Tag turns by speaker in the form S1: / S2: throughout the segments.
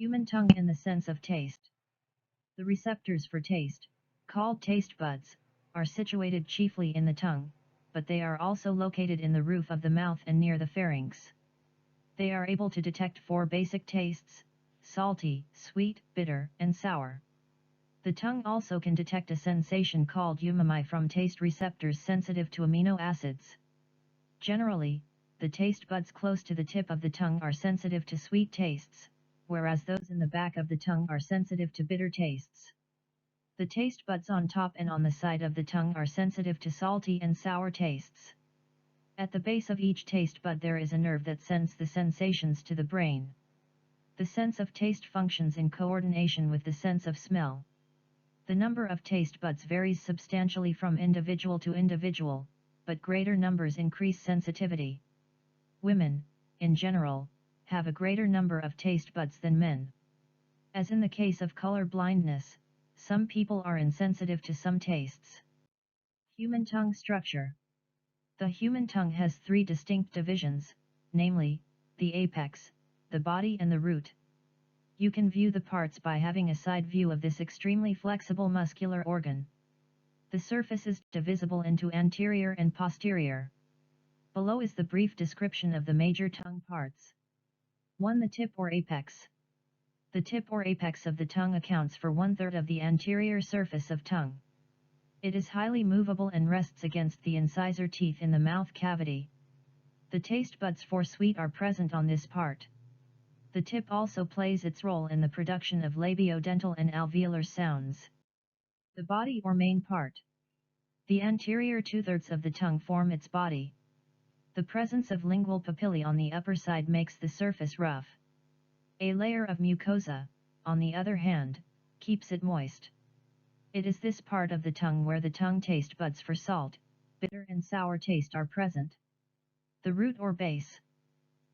S1: Human tongue in the sense of taste. The receptors for taste, called taste buds, are situated chiefly in the tongue, but they are also located in the roof of the mouth and near the pharynx. They are able to detect four basic tastes: salty, sweet, bitter, and sour. The tongue also can detect a sensation called umami from taste receptors sensitive to amino acids. Generally, the taste buds close to the tip of the tongue are sensitive to sweet tastes, whereas those in the back of the tongue are sensitive to bitter tastes. The taste buds on top and on the side of the tongue are sensitive to salty and sour tastes. At the base of each taste bud there is a nerve that sends the sensations to the brain. The sense of taste functions in coordination with the sense of smell. The number of taste buds varies substantially from individual to individual, but greater numbers increase sensitivity. Women, in general, have a greater number of taste buds than men. As in the case of color blindness, some people are insensitive to some tastes. Human tongue structure. The human tongue has three distinct divisions, namely, the apex, the body and the root. You can view the parts by having a side view of this extremely flexible muscular organ. The surface is divisible into anterior and posterior. Below is the brief description of the major tongue parts. 1. The tip or apex. The tip or apex of the tongue accounts for 1/3 of the anterior surface of tongue. It is highly movable and rests against the incisor teeth in the mouth cavity. The taste buds for sweet are present on this part. The tip also plays its role in the production of labiodental and alveolar sounds. The body or main part. The anterior 2/3 of the tongue form its body. The presence of lingual papillae on the upper side makes the surface rough. A layer of mucosa, on the other hand, keeps it moist. It is this part of the tongue where the tongue taste buds for salt, bitter and sour taste are present. The root or base.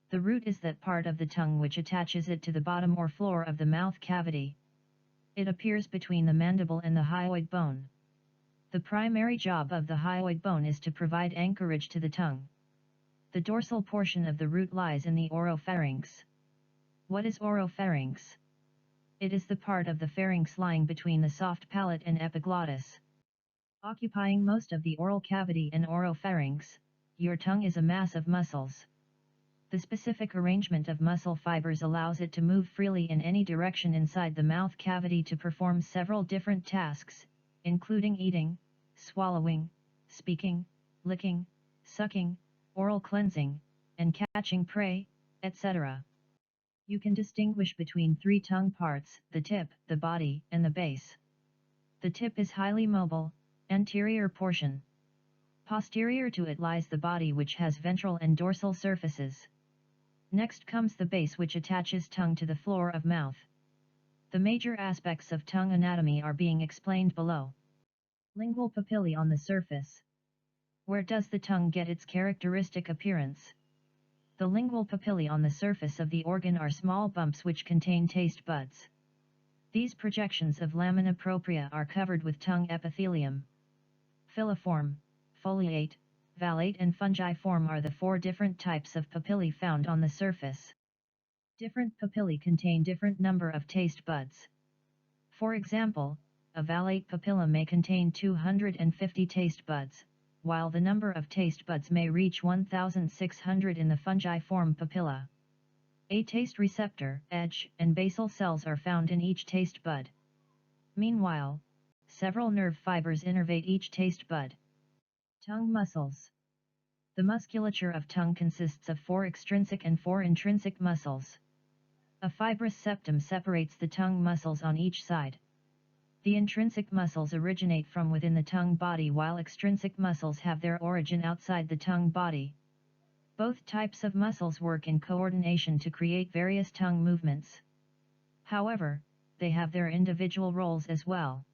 S1: The root is that part of the tongue which attaches it to the bottom or floor of the mouth cavity. It appears between the mandible and the hyoid bone. The primary job of the hyoid bone is to provide anchorage to the tongue. The dorsal portion of the root lies in the oropharynx. What is oropharynx? It is the part of the pharynx lying between the soft palate and epiglottis. Occupying most of the oral cavity and oropharynx, your tongue is a mass of muscles. The specific arrangement of muscle fibers allows it to move freely in any direction inside the mouth cavity to perform several different tasks, including eating, swallowing, speaking, licking, sucking, oral cleansing, and catching prey, etc. You can distinguish between three tongue parts: the tip, the body, and the base. The tip is highly mobile, anterior portion. Posterior to it lies the body, which has ventral and dorsal surfaces. Next comes the base, which attaches tongue to the floor of mouth. The major aspects of tongue anatomy are being explained below. Lingual papillae on the surface. Where does the tongue get its characteristic appearance? The lingual papillae on the surface of the organ are small bumps which contain taste buds. These projections of lamina propria are covered with tongue epithelium. Filiform, foliate, valate and fungiform are the four different types of papillae found on the surface. Different papillae contain different number of taste buds. For example, a valate papilla may contain 250 taste buds, while the number of taste buds may reach 1,600 in the fungiform papilla. A taste receptor, edge, and basal cells are found in each taste bud. Meanwhile, several nerve fibers innervate each taste bud. Tongue muscles. The musculature of tongue consists of 4 extrinsic and 4 intrinsic muscles. A fibrous septum separates the tongue muscles on each side. The intrinsic muscles originate from within the tongue body, while extrinsic muscles have their origin outside the tongue body. Both types of muscles work in coordination to create various tongue movements. However, they have their individual roles as well.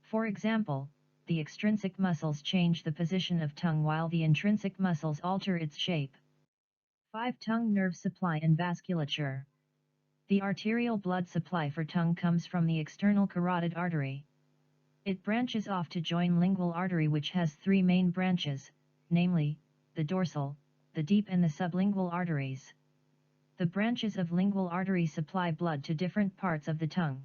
S1: For example, the extrinsic muscles change the position of tongue while the intrinsic muscles alter its shape. 5. Tongue nerve supply and vasculature. The arterial blood supply for tongue comes from the external carotid artery. It branches off to join lingual artery, which has 3 main branches, namely, the dorsal, the deep and the sublingual arteries. The branches of lingual artery supply blood to different parts of the tongue.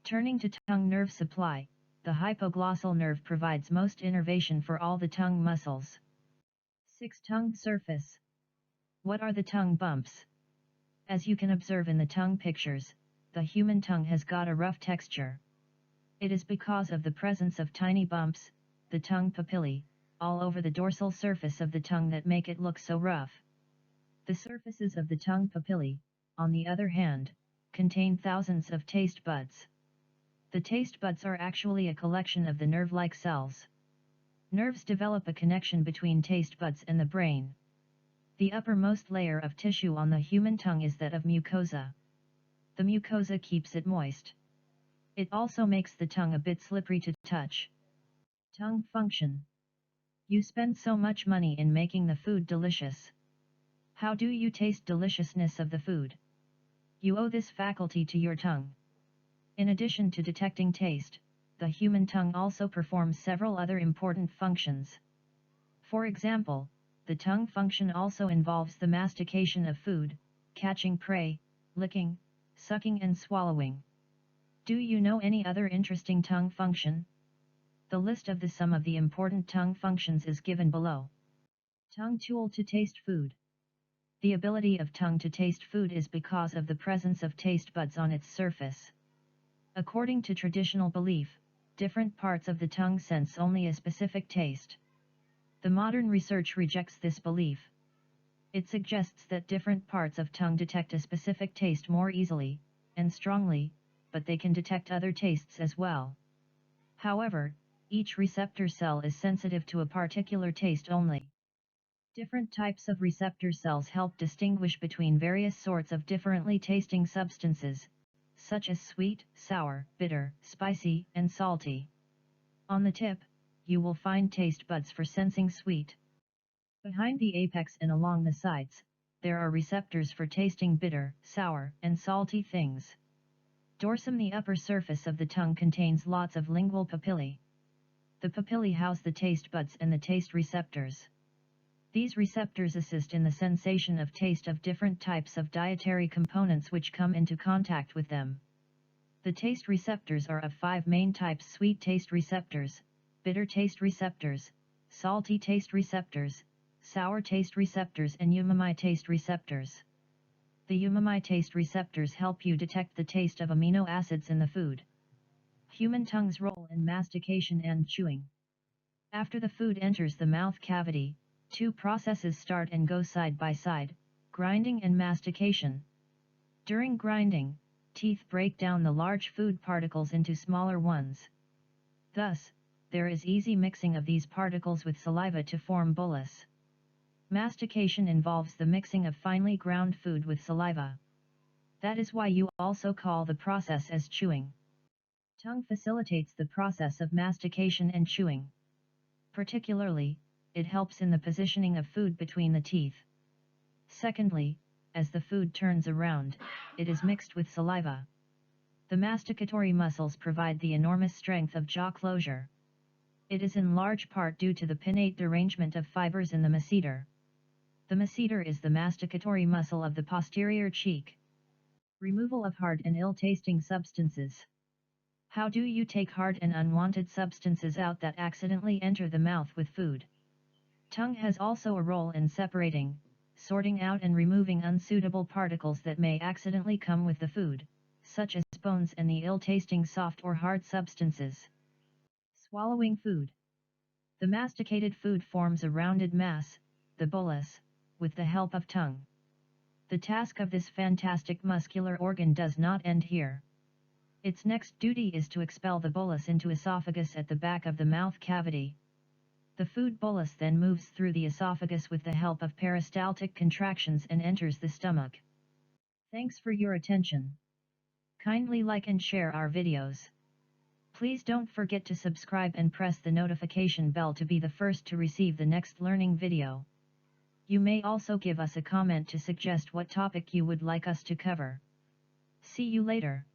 S1: Turning to tongue nerve supply, the hypoglossal nerve provides most innervation for all the tongue muscles. 6. Tongue surface. What are the tongue bumps? As you can observe in the tongue pictures, the human tongue has got a rough texture. It is because of the presence of tiny bumps, the tongue papillae, all over the dorsal surface of the tongue that make it look so rough. The surfaces of the tongue papillae, on the other hand, contain thousands of taste buds. The taste buds are actually a collection of the nerve-like cells. Nerves develop a connection between taste buds and the brain. The uppermost layer of tissue on the human tongue is that of mucosa. The mucosa keeps it moist. It also makes the tongue a bit slippery to touch. Tongue function. You spend so much money in making the food delicious. How do you taste deliciousness of the food? You owe this faculty to your tongue. In addition to detecting taste, the human tongue also performs several other important functions. For example, the tongue function also involves the mastication of food, catching prey, licking, sucking and swallowing. Do you know any other interesting tongue function? The list of some of the important tongue functions is given below. Tongue tool to taste food. The ability of tongue to taste food is because of the presence of taste buds on its surface. According to traditional belief, different parts of the tongue sense only a specific taste. The modern research rejects this belief. It suggests that different parts of tongue detect a specific taste more easily, and strongly, but they can detect other tastes as well. However, each receptor cell is sensitive to a particular taste only. Different types of receptor cells help distinguish between various sorts of differently tasting substances, such as sweet, sour, bitter, spicy, and salty. On the tip, you will find taste buds for sensing sweet. Behind the apex and along the sides, there are receptors for tasting bitter, sour, and salty things. Dorsum, the upper surface of the tongue, contains lots of lingual papillae. The papillae house the taste buds and the taste receptors. These receptors assist in the sensation of taste of different types of dietary components which come into contact with them. The taste receptors are of 5 main types: sweet taste receptors, bitter taste receptors, salty taste receptors, sour taste receptors and umami taste receptors. The umami taste receptors help you detect the taste of amino acids in the food. Human tongue's role in mastication and chewing. After the food enters the mouth cavity, 2 processes start and go side by side: grinding and mastication. During grinding, teeth break down the large food particles into smaller ones. Thus, there is easy mixing of these particles with saliva to form bolus. Mastication involves the mixing of finely ground food with saliva. That is why you also call the process as chewing. Tongue facilitates the process of mastication and chewing. Particularly, it helps in the positioning of food between the teeth. Secondly, as the food turns around, it is mixed with saliva. The masticatory muscles provide the enormous strength of jaw closure. It is in large part due to the pinnate derangement of fibers in the masseter. The masseter is the masticatory muscle of the posterior cheek. Removal of hard and ill-tasting substances. How do you take hard and unwanted substances out that accidentally enter the mouth with food? Tongue has also a role in separating, sorting out and removing unsuitable particles that may accidentally come with the food, such as bones and the ill-tasting soft or hard substances. Swallowing food. The masticated food forms a rounded mass, the bolus, with the help of tongue. The task of this fantastic muscular organ does not end here. Its next duty is to expel the bolus into esophagus at the back of the mouth cavity. The food bolus then moves through the esophagus with the help of peristaltic contractions and enters the stomach. Thanks for your attention. Kindly like and share our videos. Please don't forget to subscribe and press the notification bell to be the first to receive the next learning video. You may also give us a comment to suggest what topic you would like us to cover. See you later.